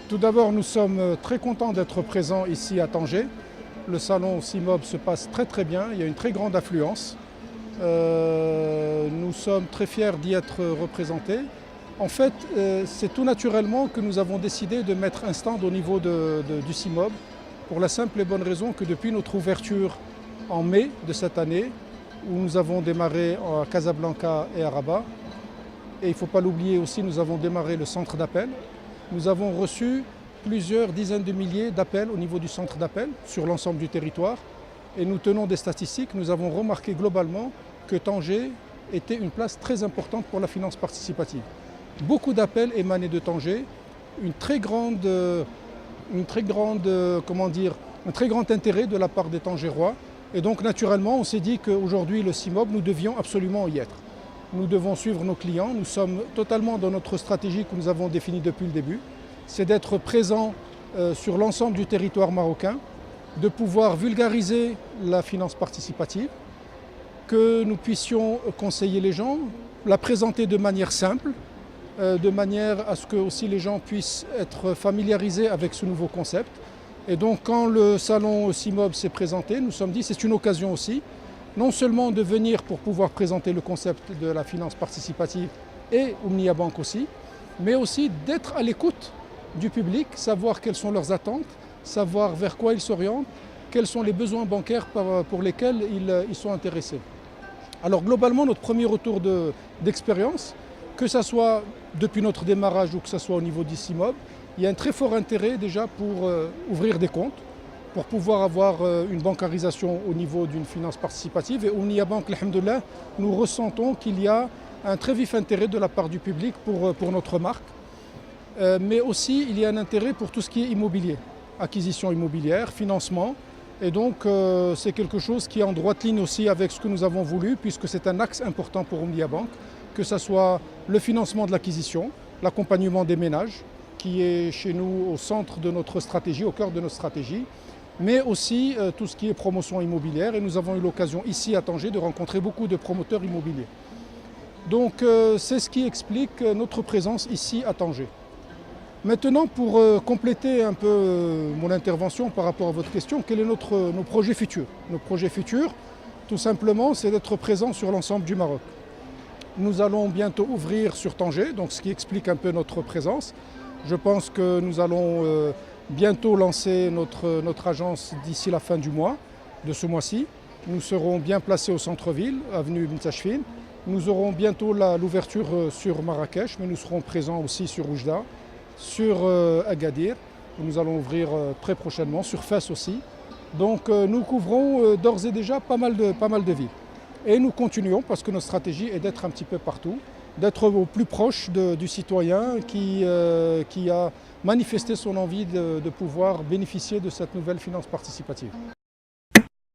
Tout d'abord, nous sommes très contents d'être présents ici à Tanger. Le salon CIMOB se passe très bien, il y a une très grande affluence. Nous sommes très fiers d'y être représentés. En fait, c'est tout naturellement que nous avons décidé de mettre un stand au niveau du CIMOB pour la simple et bonne raison que depuis notre ouverture en mai de cette année, où nous avons démarré à Casablanca et à Rabat, et il ne faut pas l'oublier aussi, nous avons démarré le centre d'appel. Nous avons reçu plusieurs dizaines de milliers d'appels au niveau du centre d'appel sur l'ensemble du territoire. Et nous tenons des statistiques, nous avons remarqué globalement que Tanger était une place très importante pour la finance participative. Beaucoup d'appels émanaient de Tanger, un très grand intérêt de la part des Tangérois. Et donc naturellement, on s'est dit qu'aujourd'hui, le CIMOB, nous devions absolument y être. Nous devons suivre nos clients, nous sommes totalement dans notre stratégie que nous avons définie depuis le début. C'est d'être présent sur l'ensemble du territoire marocain, de pouvoir vulgariser la finance participative, que nous puissions conseiller les gens, la présenter de manière simple, de manière à ce que aussi les gens puissent être familiarisés avec ce nouveau concept. Et donc quand le salon CIMOB s'est présenté, nous nous sommes dit que c'est une occasion aussi, non seulement de venir pour pouvoir présenter le concept de la finance participative et Omnia Bank aussi, mais aussi d'être à l'écoute du public, savoir quelles sont leurs attentes, savoir vers quoi ils s'orientent, quels sont les besoins bancaires pour lesquels ils sont intéressés. Alors globalement, notre premier retour d'expérience, que ce soit depuis notre démarrage ou que ce soit au niveau du CIMOB, il y a un très fort intérêt déjà pour ouvrir des comptes, pour pouvoir avoir une bancarisation au niveau d'une finance participative. Et Omnia Bank, alhamdoulilah, nous ressentons qu'il y a un très vif intérêt de la part du public pour notre marque. Mais aussi, il y a un intérêt pour tout ce qui est immobilier, acquisition immobilière, financement. Et donc, c'est quelque chose qui est en droite ligne aussi avec ce que nous avons voulu, puisque c'est un axe important pour Omnia Bank, que ce soit le financement de l'acquisition, l'accompagnement des ménages, qui est chez nous au centre de notre stratégie, au cœur de notre stratégie, mais aussi tout ce qui est promotion immobilière. Et nous avons eu l'occasion ici à Tanger de rencontrer beaucoup de promoteurs immobiliers. Donc c'est ce qui explique notre présence ici à Tanger. Maintenant, pour compléter un peu mon intervention par rapport à votre question, quels sont nos projets futurs? Nos projets futurs, tout simplement, c'est d'être présents sur l'ensemble du Maroc. Nous allons bientôt ouvrir sur Tanger, donc ce qui explique un peu notre présence. Je pense que nous allons bientôt lancer notre agence d'ici la fin du mois, de ce mois-ci. Nous serons bien placés au centre-ville, avenue Ibn Tachfine. Nous aurons bientôt l'ouverture sur Marrakech, mais nous serons présents aussi sur Oujda, sur Agadir, où nous allons ouvrir très prochainement, sur Fès aussi. Donc nous couvrons d'ores et déjà pas mal de villes. Et nous continuons parce que notre stratégie est d'être un petit peu partout, d'être au plus proche du citoyen qui a manifesté son envie de pouvoir bénéficier de cette nouvelle finance participative.